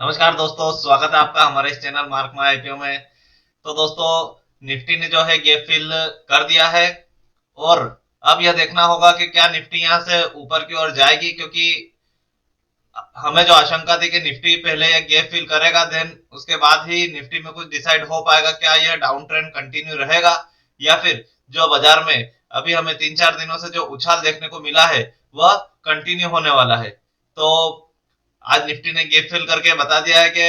नमस्कार दोस्तों, स्वागत है आपका हमारे इस चैनल मार्क माई आईपीओ में। तो दोस्तों, निफ्टी ने जो है गैप फिल कर दिया है और अब यह देखना होगा कि क्या निफ्टी यहां से ऊपर की ओर जाएगी, क्योंकि हमें जो आशंका थी कि निफ्टी पहले यह गैप फिल करेगा, देन उसके बाद ही निफ्टी में कुछ डिसाइड हो पाएगा, क्या यह डाउन ट्रेंड कंटिन्यू रहेगा या फिर जो बाजार में अभी हमें 3-4 दिनों से जो उछाल देखने को मिला है वह कंटिन्यू होने वाला है। तो आज निफ्टी ने गैप फिल करके बता दिया है कि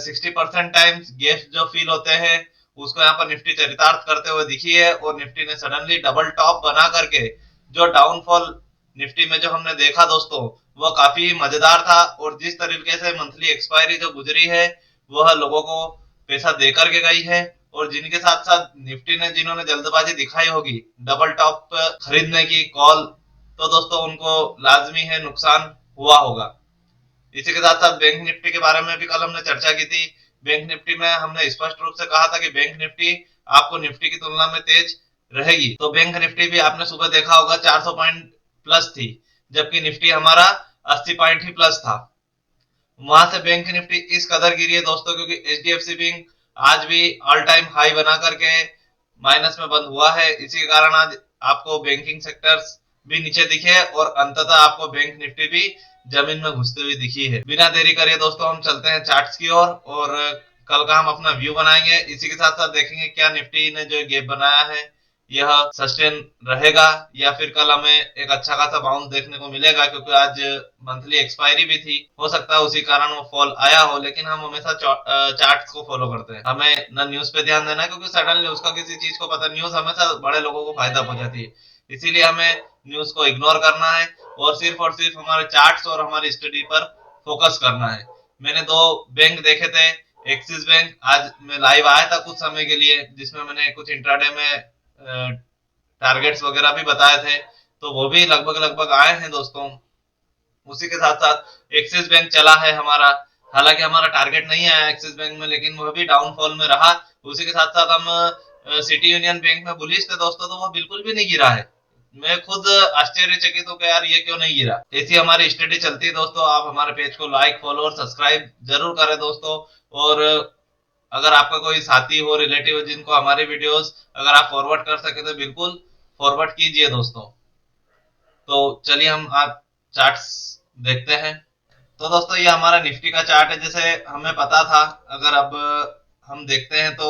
60% टाइम्स गैप जो फील होते हैं उसको यहाँ पर निफ्टी चरितार्थ करते हुए दिखी है, और निफ्टी ने सडनली डबल टॉप बना करके जो डाउनफॉल निफ्टी में जो हमने देखा दोस्तों, वह काफी मजेदार था। और जिस तरीके से मंथली एक्सपायरी जो गुजरी है वह लोगों को पैसा दे करके गई है, और जिनके साथ साथ निफ्टी ने जिन्होंने जल्दबाजी दिखाई होगी डबल टॉप खरीदने की कॉल, तो दोस्तों उनको लाजमी है नुकसान हुआ होगा। इसी के साथ साथ बैंक निफ्टी के बारे में भी कल हमने चर्चा की थी। बैंक निफ्टी में हमने स्पष्ट रूप से कहा था कि बैंक निफ्टी आपको निफ्टी की तुलना में तेज रहेगी। तो बैंक निफ्टी भी आपने सुबह देखा होगा 400 पॉइंट प्लस थी, जबकि निफ्टी हमारा 80 पॉइंट ही प्लस था। वहां से बैंक निफ्टी इस कदर गिरी है दोस्तों, क्योंकि एचडीएफसी बैंक आज भी ऑल टाइम हाई बना करके माइनस में बंद हुआ है। इसी के कारण आज आपको बैंकिंग सेक्टर्स भी नीचे दिखे और अंततः आपको बैंक निफ्टी भी जमीन में घुसते हुए दिखी है। बिना देरी करे दोस्तों हम चलते हैं चार्ट्स की ओर, और कल का हम अपना व्यू बनाएंगे। इसी के साथ साथ देखेंगे क्या निफ्टी ने जो गैप बनाया है यह सस्टेन रहेगा या फिर कल हमें एक अच्छा खासा बाउंस देखने को मिलेगा, क्योंकि आज मंथली एक्सपायरी भी थी। हो सकता है उसी कारण वो फॉल आया हो, लेकिन हम हमेशा चार्ट्स को फॉलो करते हैं। हमें न न्यूज पे ध्यान देना है, क्योंकि सडन न्यूज का किसी चीज को पता, न्यूज हमेशा बड़े लोगों को फायदा पहुंचाती है, इसीलिए हमें न्यूज को इग्नोर करना है और सिर्फ हमारे चार्ट्स और हमारी स्टडी पर फोकस करना है। मैंने दो बैंक देखे थे। एक्सिस बैंक आज मैं लाइव आया था कुछ समय के लिए, जिसमें मैंने कुछ इंट्राडे में टारगेट्स वगैरह भी बताए थे, तो वो भी लगभग लगभग आए हैं दोस्तों। उसी के साथ साथ एक्सिस बैंक चला है हमारा, हालांकि हमारा टारगेट नहीं आया एक्सिस बैंक में, लेकिन वह भी डाउनफॉल में रहा। उसी के साथ साथ हम सिटी यूनियन बैंक में बुलिश थे दोस्तों, तो वह बिल्कुल भी नहीं गिरा है। मैं खुद आश्चर्यचकित हूँ कि यार ये क्यों नहीं गिरा। ऐसी हमारी स्टडी चलती है दोस्तों। आप हमारे पेज को लाइक, फॉलो और सब्सक्राइब जरूर करें दोस्तों। और अगर आपका कोई साथी हो, रिलेटिव हो, जिनको हमारे वीडियोस अगर आप फॉरवर्ड कर सके तो बिल्कुल फॉरवर्ड कीजिए दोस्तों। तो चलिए हम आप चार्ट्स देखते हैं। तो दोस्तों ये हमारा निफ्टी का चार्ट है, जैसे हमें पता था। अगर अब हम देखते हैं तो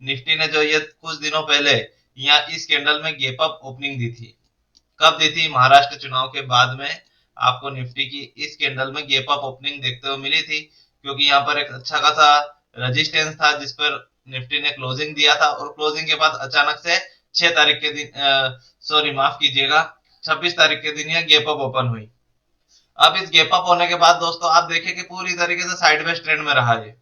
निफ्टी ने जो ये कुछ दिनों पहले यहाँ इस कैंडल में गैप अप ओपनिंग दी थी। कब दी थी? महाराष्ट्र चुनाव के बाद में आपको निफ्टी की इस कैंडल में गैप अप ओपनिंग देखते हुए मिली थी, क्योंकि यहाँ पर एक अच्छा खासा रेजिस्टेंस था जिस पर निफ्टी ने क्लोजिंग दिया था, और क्लोजिंग के बाद अचानक से 6 तारीख के दिन, सॉरी माफ कीजिएगा, 26 तारीख के दिन यह गैप अप ओपन हुई। अब इस गैप अप होने के बाद दोस्तों आप देखिए कि पूरी तरीके से साइडवेज ट्रेंड में रहा है।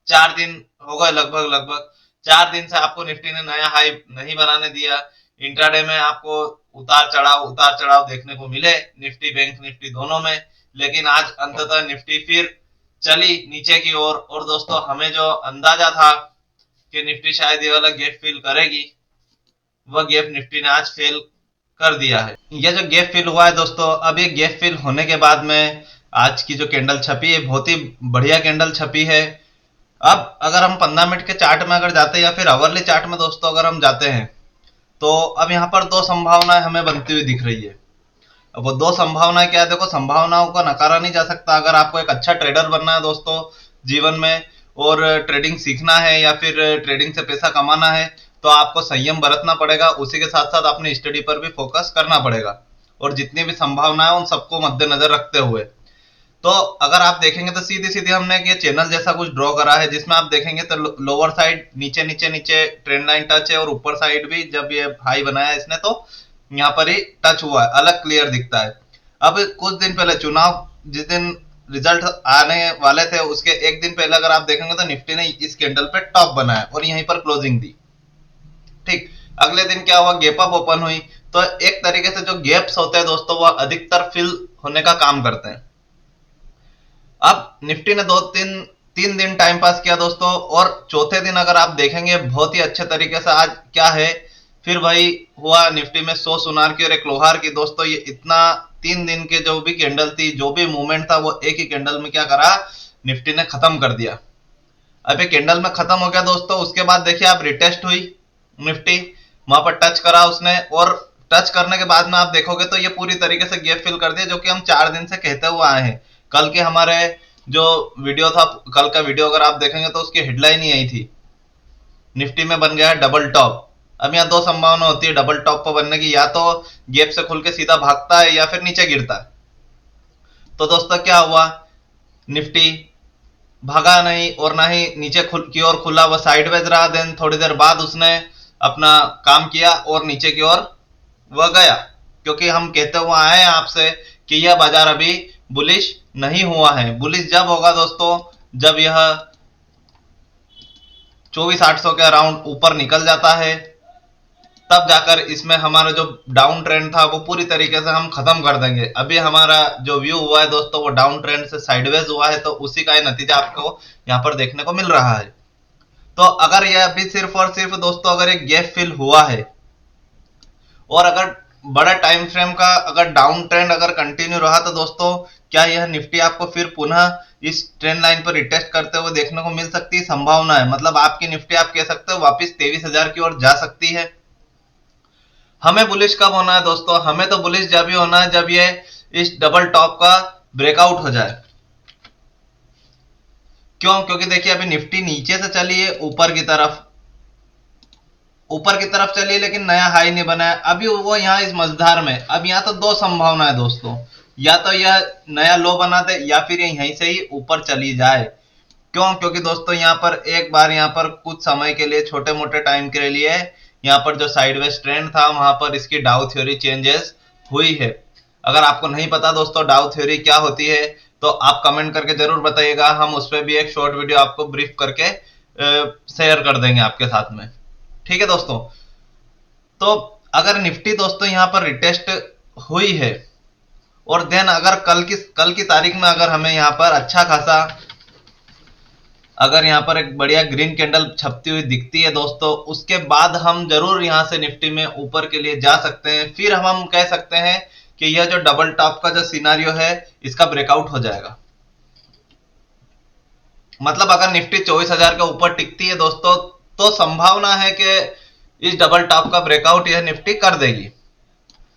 4 दिन हो गए लगभग लगभग, 4 दिन से आपको निफ्टी ने नया हाई नहीं बनाने दिया। इंट्राडे में आपको उतार चढ़ाव देखने को मिले निफ्टी, बैंक निफ्टी दोनों में, लेकिन आज अंततः निफ्टी फिर चली नीचे की ओर। और दोस्तों हमें जो अंदाजा था कि निफ्टी शायद ये वाला गैप फिल करेगी, वह गैप निफ्टी ने आज फेल कर दिया है। यह जो गैप फिल हुआ है दोस्तों, अब ये गैप फिल होने के बाद में आज की जो कैंडल छपी है बहुत ही बढ़िया कैंडल छपी है। अब अगर हम 15 मिनट के चार्ट में अगर जाते हैं या फिर आवरली चार्ट में दोस्तों अगर हम जाते हैं, तो अब यहाँ पर दो संभावनाएं हमें बनती हुई दिख रही है। अब वो दो संभावनाएं क्या है? देखो, संभावनाओं को नकारा नहीं जा सकता। अगर आपको एक अच्छा ट्रेडर बनना है दोस्तों जीवन में, और ट्रेडिंग सीखना है या फिर ट्रेडिंग से पैसा कमाना है, तो आपको संयम बरतना पड़ेगा। उसी के साथ साथ अपनी स्टडी पर भी फोकस करना पड़ेगा, और जितनी भी संभावना है उन सबको मद्देनजर रखते हुए। तो अगर आप देखेंगे तो सीधी सीधी हमने ये चैनल जैसा कुछ ड्रॉ करा है, जिसमें आप देखेंगे तो लोअर साइड नीचे नीचे नीचे ट्रेंड लाइन टच है, और ऊपर साइड भी जब ये हाई बनाया इसने तो यहाँ पर ही टच हुआ है, अलग क्लियर दिखता है। अब कुछ दिन पहले चुनाव जिस दिन रिजल्ट आने वाले थे उसके एक दिन पहले अगर आप देखेंगे तो निफ्टी ने इस कैंडल पे टॉप बनाया और यहीं पर क्लोजिंग दी। ठीक, अगले दिन क्या हुआ? गैप अप ओपन हुई। तो एक तरीके से जो गैप्स होते हैं दोस्तों वह अधिकतर फिल होने का काम करते हैं। अब निफ्टी ने 3 दिन टाइम पास किया दोस्तों, और चौथे दिन अगर आप देखेंगे बहुत ही अच्छे तरीके से आज क्या है, फिर वही हुआ निफ्टी में 100 सुनार की और एक लोहार की। दोस्तों ये इतना 3 दिन के जो भी कैंडल थी, जो भी मूवमेंट था, वो एक ही कैंडल में क्या करा, निफ्टी ने खत्म कर दिया। अब ये कैंडल में खत्म हो गया दोस्तों। उसके बाद देखिए आप रिटेस्ट हुई निफ्टी, वहां पर टच करा उसने, और टच करने के बाद में आप देखोगे तो ये पूरी तरीके से गैप फिल कर दिया, जो कि हम 4 दिन से कहते हुए आए हैं। कल के हमारे जो वीडियो था, कल का वीडियो अगर आप देखेंगे तो उसकी हेडलाइन ही यही थी, निफ्टी में बन गया है डबल टॉप। अब यहाँ दो संभावना होती है डबल टॉप पर बनने की, या तो गैप से खुल के सीधा भागता है या फिर नीचे गिरता है। तो दोस्तों क्या हुआ, निफ्टी भागा नहीं और ना ही नीचे की ओर खुला, वह साइडवेज रहा। देन थोड़ी देर बाद उसने अपना काम किया और नीचे की ओर वह गया, क्योंकि हम कहते हुए आए हैं आपसे कि यह बाजार अभी बुलिश नहीं हुआ है। बुलिश जब होगा दोस्तों, जब यह 24,800 के अराउंड ऊपर निकल जाता है, तब जाकर इसमें हमारा जो डाउन ट्रेंड था वो पूरी तरीके से हम खत्म कर देंगे। अभी हमारा जो व्यू हुआ है दोस्तों, वो डाउन ट्रेंड से साइडवेज हुआ है, तो उसी का नतीजा आपको यहाँ पर देखने को मिल रहा है। तो अगर यह अभी सिर्फ और सिर्फ दोस्तों अगर एक गैप फिल हुआ है, और अगर बड़ा टाइम फ्रेम का अगर डाउन ट्रेंड अगर कंटिन्यू रहा, तो दोस्तों क्या यह निफ्टी आपको फिर पुनः इस ट्रेंड लाइन पर रिटेस्ट करते हुए देखने को मिल सकती है? संभावना है, मतलब आपकी निफ्टी आप कह सकते हो वापस 23,000 की ओर जा सकती है। हमें बुलिश कब होना है दोस्तों? हमें तो बुलिश जब ही होना है जब ये इस डबल टॉप का ब्रेकआउट हो जाए। क्यों? क्योंकि देखिए अभी निफ्टी नीचे से चली है ऊपर की तरफ चली है, लेकिन नया हाई नहीं बना है अभी वो यहाँ इस मझधार में। अब यहाँ तो दो संभावना है दोस्तों, या तो यह नया लो बना दे या फिर यहीं से ही ऊपर चली जाए। क्यों? क्योंकि दोस्तों यहाँ पर एक बार यहाँ पर कुछ समय के लिए, छोटे मोटे टाइम के लिए यहाँ पर जो साइडवेज ट्रेंड था वहां पर इसकी डाउ थ्योरी चेंजेस हुई है। अगर आपको नहीं पता दोस्तों डाउ थ्योरी क्या होती है, तो आप कमेंट करके जरूर बताइएगा, हम उस पर भी एक शॉर्ट वीडियो आपको ब्रीफ करके शेयर कर देंगे आपके साथ में। ठीक है दोस्तों, तो अगर निफ्टी दोस्तों यहाँ पर रिटेस्ट हुई है, और देन अगर कल की तारीख में अगर हमें यहाँ पर अच्छा खासा अगर यहाँ पर एक बढ़िया ग्रीन कैंडल छपती हुई दिखती है दोस्तों, उसके बाद हम जरूर यहाँ से निफ्टी में ऊपर के लिए जा सकते हैं। फिर हम कह सकते हैं कि यह जो डबल टॉप का जो सिनारियो है इसका ब्रेकआउट हो जाएगा। मतलब अगर निफ्टी 24,000 के ऊपर टिकती है दोस्तों, तो संभावना है कि इस डबल टॉप का ब्रेकआउट यह निफ्टी कर देगी।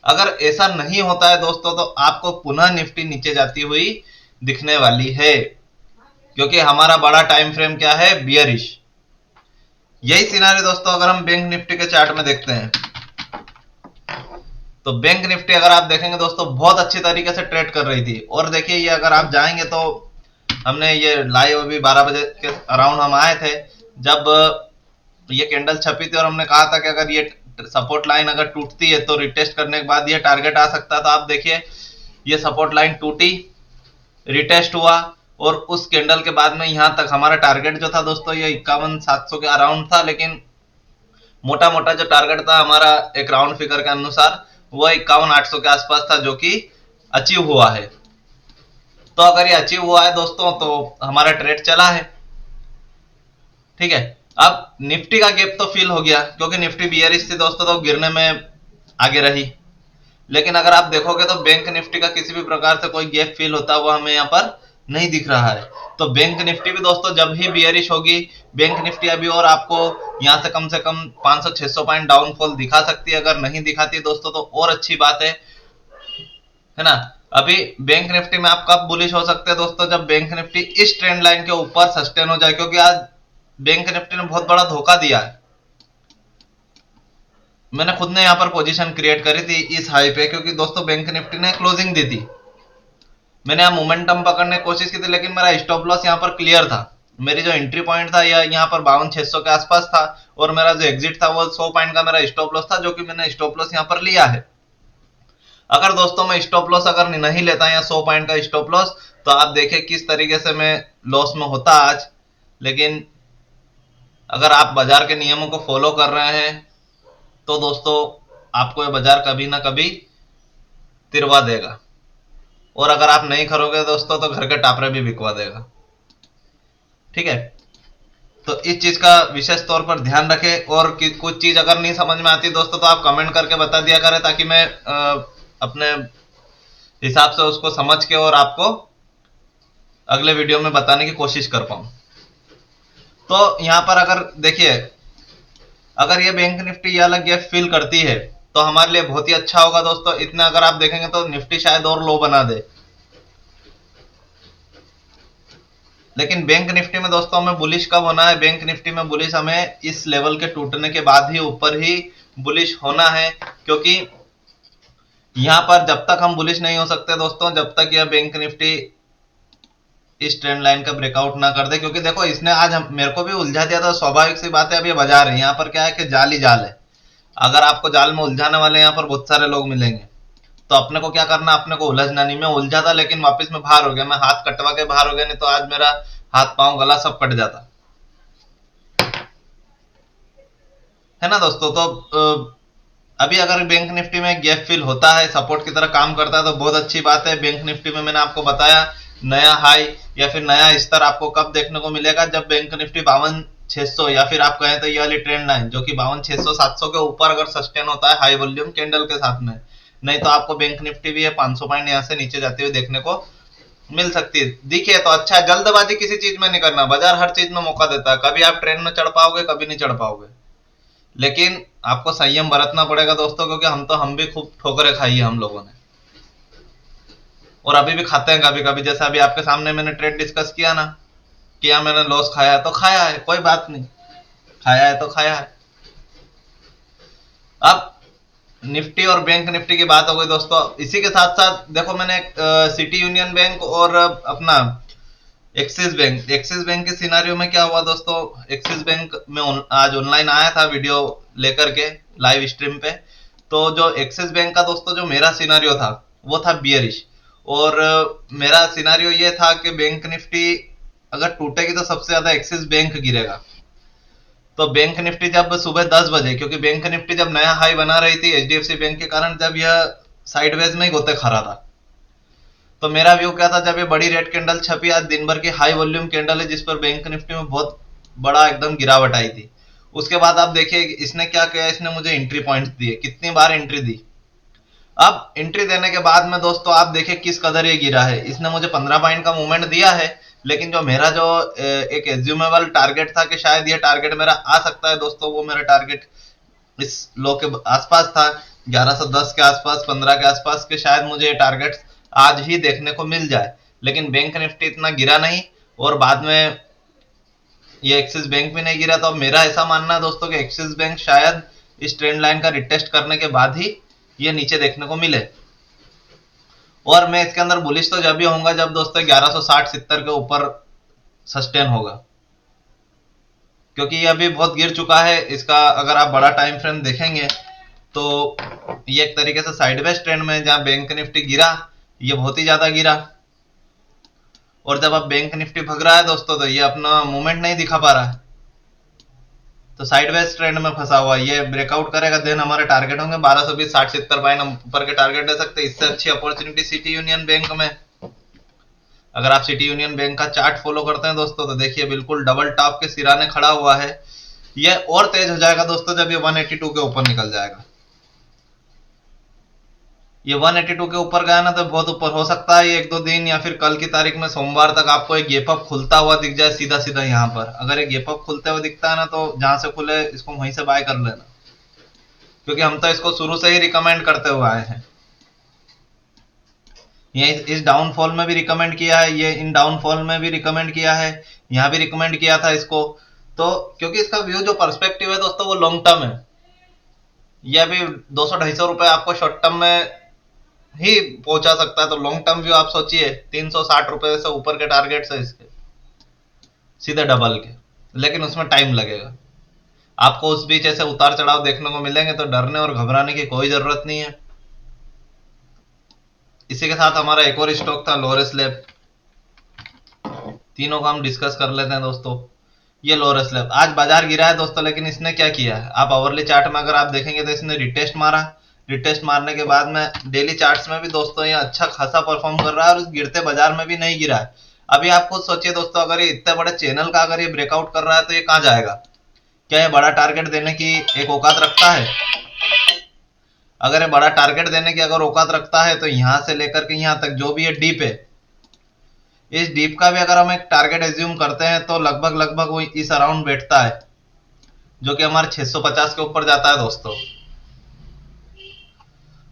अगर ऐसा नहीं होता है दोस्तों, तो आपको पुनः निफ्टी नीचे जाती हुई दिखने वाली है, क्योंकि हमारा बड़ा टाइम फ्रेम क्या है, बियरिश। यही सिनारी दोस्तों अगर हम बैंक निफ्टी के चार्ट में देखते हैं, तो बैंक निफ्टी अगर आप देखेंगे दोस्तों बहुत अच्छी तरीके से ट्रेड कर रही थी। और देखिए ये अगर आप जाएंगे तो हमने ये लाइव अभी 12 बजे के अराउंड हम आए थे जब ये कैंडल छपी थी, और हमने कहा था कि अगर ये सपोर्ट लाइन अगर टूटती है तो रिटेस्ट करने के बाद ये टारगेट आ सकता है। तो आप देखिए ये सपोर्ट लाइन टूटी, रिटेस्ट हुआ, और उस कैंडल के बाद में यहां तक हमारा टारगेट जो था दोस्तों ये 51,700 के अराउंड था, लेकिन मोटा मोटा जो टारगेट था हमारा एक राउंड फिगर के अनुसार वो 51,800 के आसपास था, जो कि अचीव हुआ है। तो अगर ये अचीव हुआ है दोस्तों तो हमारा ट्रेड चला है। ठीक है, अब निफ्टी का गैप तो फिल हो गया, क्योंकि निफ्टी बियरिश थी दोस्तों तो गिरने में आगे रही। लेकिन अगर आप देखोगे तो बैंक निफ्टी का किसी भी प्रकार से कोई गैप फिल होता हुआ हमें यहाँ पर नहीं दिख रहा है। तो बैंक निफ्टी भी दोस्तों जब ही बियरिश होगी, बैंक निफ्टी अभी और आपको यहाँ से कम 500-600 पॉइंट डाउनफॉल दिखा सकती है। अगर नहीं दिखाती दोस्तों तो और अच्छी बात है ना। अभी बैंक निफ्टी में आप कब बुलिश हो सकते हैं दोस्तों, जब बैंक निफ्टी इस ट्रेंड लाइन के ऊपर सस्टेन हो जाए, क्योंकि आज बैंक निफ्टी ने बहुत बड़ा धोखा दिया है। मैंने खुद ने यहाँ पर पोजीशन क्रिएट करी थी इस हाई पे, क्योंकि दोस्तों बैंक निफ्टी ने क्लोजिंग दी थी। मैंने यहाँ मोमेंटम पकड़ने की कोशिश की थी, लेकिन मेरा स्टॉप लॉस यहाँ पर क्लियर था। मेरी जो एंट्री पॉइंट था यह यहाँ पर 52,600 के आसपास था, और मेरा जो एग्जिट था वो 100 पॉइंट का मेरा स्टॉप लॉस था, जो कि मैंने स्टॉप लॉस यहाँ पर लिया है। अगर दोस्तों मैं स्टॉप लॉस अगर नहीं लेता या 100 पॉइंट का स्टॉप लॉस, तो आप देखिए किस तरीके से मैं लॉस में होता आज। लेकिन अगर आप बाजार के नियमों को फॉलो कर रहे हैं तो दोस्तों आपको ये बाजार कभी ना कभी तिरवा देगा, और अगर आप नहीं करोगे दोस्तों तो घर के टापरे भी बिकवा देगा। ठीक है, तो इस चीज का विशेष तौर पर ध्यान रखें। और कुछ चीज अगर नहीं समझ में आती दोस्तों तो आप कमेंट करके बता दिया करें, ताकि मैं अपने हिसाब से उसको समझ के और आपको अगले वीडियो में बताने की कोशिश कर पाऊं। तो यहां पर अगर देखिए, अगर ये बैंक निफ्टी ये अलग गैप फिल करती है तो हमारे लिए बहुत ही अच्छा होगा दोस्तों। इतना अगर आप देखेंगे तो निफ्टी शायद और लो बना दे, लेकिन बैंक निफ्टी में दोस्तों हमें बुलिश कब होना है? बैंक निफ्टी में बुलिश हमें इस लेवल के टूटने के बाद ही ऊपर ही बुलिश होना है, क्योंकि यहां पर जब तक हम बुलिश नहीं हो सकते दोस्तों, जब तक यह बैंक निफ्टी इस ट्रेंड लाइन का ब्रेकआउट ना कर दे। क्योंकि देखो इसने आज मेरे को भी उलझा दिया था, स्वाभाविक सी बात है। अब ये बाजार है, यहाँ पर क्या है कि जाल ही जाल है। अगर आपको जाल में उलझाने वाले यहाँ पर बहुत सारे लोग मिलेंगे, तो अपने को क्या करना, अपने को उलझना नहीं। मैं उलझा था लेकिन वापस में बाहर हो गया, मैं हाथ कटवा के बाहर हो गया, नहीं तो आज मेरा हाथ पांव गला सब कट जाता है ना दोस्तों। तो अभी अगर बैंक निफ्टी में गैप फिल होता है, सपोर्ट की तरह काम करता है, तो बहुत अच्छी बात है। बैंक निफ्टी में मैंने आपको बताया नया हाई या फिर नया स्तर आपको कब देखने को मिलेगा, जब बैंक निफ्टी 52,600 या फिर आप कहें तो ये वाली ट्रेंड लाइन जो कि 52,600-700 के ऊपर अगर सस्टेन होता है हाई वॉल्यूम कैंडल के साथ में, नहीं तो आपको बैंक निफ्टी भी 500 पॉइंट यहाँ से नीचे जाते हुए देखने को मिल सकती है। दिखे तो अच्छा है। जल्दबाजी किसी चीज में नहीं करना, बाजार हर चीज में मौका देता है। कभी आप ट्रेंड में चढ़ पाओगे, कभी नहीं चढ़ पाओगे, लेकिन आपको संयम बरतना पड़ेगा दोस्तों, क्योंकि हम भी खूब ठोकरें खाई है हम लोगों ने, और अभी भी खाते हैं कभी कभी। जैसे अभी आपके सामने मैंने ट्रेड डिस्कस किया ना, किया मैंने, लॉस खाया है तो खाया है, कोई बात नहीं, खाया है तो खाया है। अब निफ्टी और बैंक निफ्टी की बात हो गई दोस्तों। इसी के साथ साथ देखो मैंने सिटी यूनियन बैंक और अपना एक्सिस बैंक के सिनारियो में क्या हुआ दोस्तों। एक्सिस बैंक में आज ऑनलाइन आया था वीडियो लेकर के लाइव स्ट्रीम पे। तो जो एक्सिस बैंक का दोस्तों जो मेरा सिनारियो था वो था बियरिश, और मेरा सिनारियो ये था कि बैंक निफ्टी अगर टूटेगी तो सबसे ज्यादा एक्सिस बैंक गिरेगा। तो बैंक निफ्टी जब सुबह 10 बजे, क्योंकि बैंक निफ्टी जब नया हाई बना रही थी एचडीएफसी बैंक के कारण, जब यह साइडवेज में ही गोते खा रहा था, तो मेरा व्यू क्या था, जब ये बड़ी रेड कैंडल छपी, आज दिन भर की हाई वॉल्यूम कैंडल है जिस पर बैंक निफ्टी में बहुत बड़ा एकदम गिरावट आई थी। उसके बाद आप देखिए इसने क्या किया, इसने मुझे एंट्री पॉइंट्स दिए, कितनी बार एंट्री दी। अब एंट्री देने के बाद में दोस्तों आप देखिए किस कदर ये गिरा है। इसने मुझे 15 पॉइंट का मूवमेंट दिया है, लेकिन जो मेरा जो एक एज्यूमेबल टारगेट था कि शायद ये टारगेट मेरा आ सकता है दोस्तों, वो मेरा टारगेट इस लो के आसपास था, 1110 के आसपास, 15 के आसपास के शायद मुझे ये टारगेट आज ही देखने को मिल जाए। लेकिन बैंक निफ्टी इतना गिरा नहीं, और बाद में ये एक्सिस बैंक भी नहीं गिरा। तो अब मेरा ऐसा मानना है दोस्तों कि एक्सिस बैंक शायद इस ट्रेंड लाइन का रिटेस्ट करने के बाद ही ये नीचे देखने को मिले। और मैं इसके अंदर बुलिश तो जब भी होऊंगा जब दोस्तों 1160-70 के ऊपर सस्टेन होगा, क्योंकि ये अभी बहुत गिर चुका है। इसका अगर आप बड़ा टाइम फ्रेम देखेंगे तो ये एक तरीके से साइडवेज ट्रेंड में, जहां बैंक निफ्टी गिरा ये बहुत ही ज्यादा गिरा, और जब अब बैंक निफ्टी भग रहा है दोस्तों तो ये अपना मूवमेंट नहीं दिखा पा रहा है, तो साइडवेज ट्रेंड में फंसा हुआ। ये ब्रेकआउट करेगा देन हमारे टारगेट होंगे 1220, 60-70 पॉइंट हम ऊपर के टारगेट दे सकते हैं। इससे अच्छी अपॉर्चुनिटी सिटी यूनियन बैंक में, अगर आप सिटी यूनियन बैंक का चार्ट फॉलो करते हैं दोस्तों तो देखिए बिल्कुल डबल टॉप के सिराने खड़ा हुआ है। ये और तेज हो जाएगा दोस्तों जब ये 182 के ऊपर निकल जाएगा। ये 182 के ऊपर गया ना तो बहुत ऊपर हो सकता है, ये 1-2 दिन या फिर कल की तारीख में सोमवार तक आपको एक गैप अप खुलता हुआ दिख जाए सीधा सीधा यहाँ पर। अगर एक गैप अप खुलते हुए दिखता है ना तो जहां से खुले इसको वहीं से बाय कर लेना, क्योंकि हम तो इसको शुरू से ही रिकमेंड करते हुए आए हैं। ये इस डाउनफॉल में भी रिकमेंड किया है, ये इन डाउनफॉल में भी रिकमेंड किया है, यहाँ भी रिकमेंड किया था इसको। तो क्योंकि इसका व्यू जो पर्सपेक्टिव है दोस्तों वो लॉन्ग टर्म है। ये अभी 200-250 रुपए आपको शॉर्ट टर्म में ही पहुंचा सकता है, तो लॉन्ग टर्म व्यू आप सोचिए 360 रुपए से ऊपर के टारगेट है इसके सीधे डबल के, लेकिन उसमें टाइम लगेगा। आपको उस बीच ऐसे उतार चढ़ाव देखने को मिलेंगे, तो डरने और घबराने की कोई जरूरत नहीं है। इसी के साथ हमारा एक और स्टॉक था लोअर स्लैब, तीनों को हम डिस्कस कर लेते हैं दोस्तों। ये लोअर स्लैब आज बाजार गिरा है दोस्तों, लेकिन इसने क्या किया है, आप आवरली चार्ट में अगर आप देखेंगे तो इसने रिटेस्ट मारा। रिटेस्ट मारने के बाद में डेली चार्ट्स में भी दोस्तों ये अच्छा खासा परफॉर्म कर रहा है, और उस गिरते बाजार में भी नहीं गिरा है। अभी आप खुद सोचिए दोस्तों, अगर ये इतने बड़े चैनल का अगर ये ब्रेकआउट कर रहा है तो ये कहां जाएगा? क्या ये बड़ा टारगेट देने की एक औकात रखता है? अगर ये बड़ा टारगेट देने की अगर औकात रखता है तो यहां से लेकर के यहां तक जो भी ये डीप है, इस डीप का भी अगर हम एक टारगेट एज्यूम करते हैं तो लगभग लगभग वो इस अराउंड बैठता है, जो कि हमारे 650 के ऊपर जाता है दोस्तों।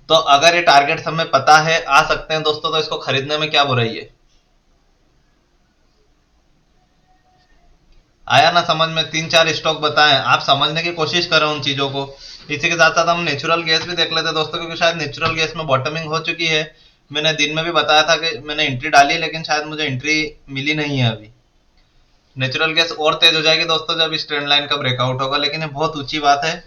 तो अगर ये टारगेट हमें पता है, आ सकते हैं दोस्तों, तो इसको खरीदने में क्या बुराई है। आया ना समझ में? 3-4 स्टॉक बताएं, आप समझने की कोशिश करें उन चीजों को। इसी के साथ साथ हम नेचुरल गैस भी देख लेते हैं दोस्तों, क्योंकि शायद नेचुरल गैस में बॉटमिंग हो चुकी है। मैंने दिन में भी बताया था कि मैंने एंट्री डाली है, लेकिन शायद मुझे एंट्री मिली नहीं है अभी। नेचुरल गैस और तेज हो जाएगी दोस्तों जब इस ट्रेंड लाइन का ब्रेकआउट होगा, लेकिन ये बहुत ऊंची बात है।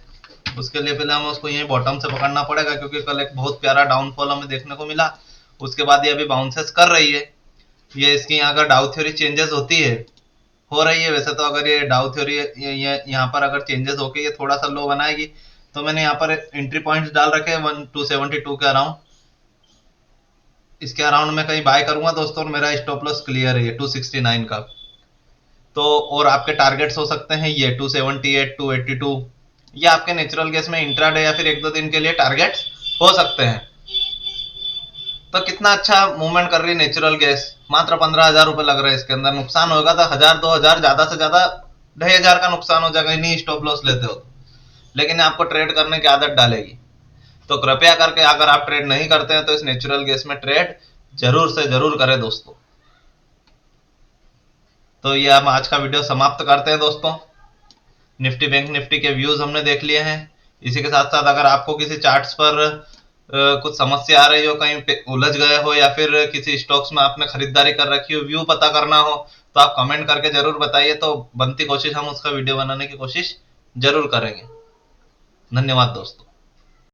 उसके लिए पहले हमें उसको यही बॉटम से पकड़ना पड़ेगा, क्योंकि कल एक बहुत प्यारा डाउनफॉल हमें देखने को मिला। उसके बाद ये अभी बाउंसेस कर रही है। ये इसकी यहाँ का डाउ थ्योरी चेंजेस होती है, हो रही है वैसे तो। अगर ये डाउ थ्योरी यहाँ पर अगर चेंजेस होके ये थोड़ा सा लो बनाएगी, तो मैंने यहाँ पर एंट्री पॉइंट्स डाल रखे हैं 272 के अराउंड। इसके अराउंड में कहीं बाय करूंगा दोस्तों, और मेरा स्टॉप लॉस क्लियर है ये 269 का। तो और आपके टारगेट्स हो सकते हैं ये 278, 282। ये आपके नेचुरल गैस में इंट्राडे या फिर 1-2 दिन के लिए टारगेट्स हो सकते हैं। तो कितना अच्छा मूवमेंट कर रही है नेचुरल गैस। मात्र 15,000 रुपए लग रहे हैं इसके अंदर। नुकसान होगा तो 1,000-2,000, ज्यादा से ज्यादा 2,500 का नुकसान हो जाएगा, इन्हीं स्टॉप लॉस लेते हो तो। लेकिन आपको ट्रेड करने की आदत डालेगी। तो कृपया करके अगर आप ट्रेड नहीं करते हैं तो इस नेचुरल गैस में ट्रेड जरूर से जरूर करें दोस्तों। तो ये हम आज का वीडियो समाप्त करते हैं दोस्तों। निफ्टी बैंक निफ्टी के व्यूज हमने देख लिए हैं। इसी के साथ साथ अगर आपको किसी चार्ट्स पर कुछ समस्या आ रही हो, कहीं पे उलझ गए हो, या फिर किसी स्टॉक्स में आपने खरीदारी कर रखी हो, व्यू पता करना हो, तो आप कमेंट करके जरूर बताइए। तो बनती कोशिश हम उसका वीडियो बनाने की कोशिश जरूर करेंगे। धन्यवाद दोस्तों।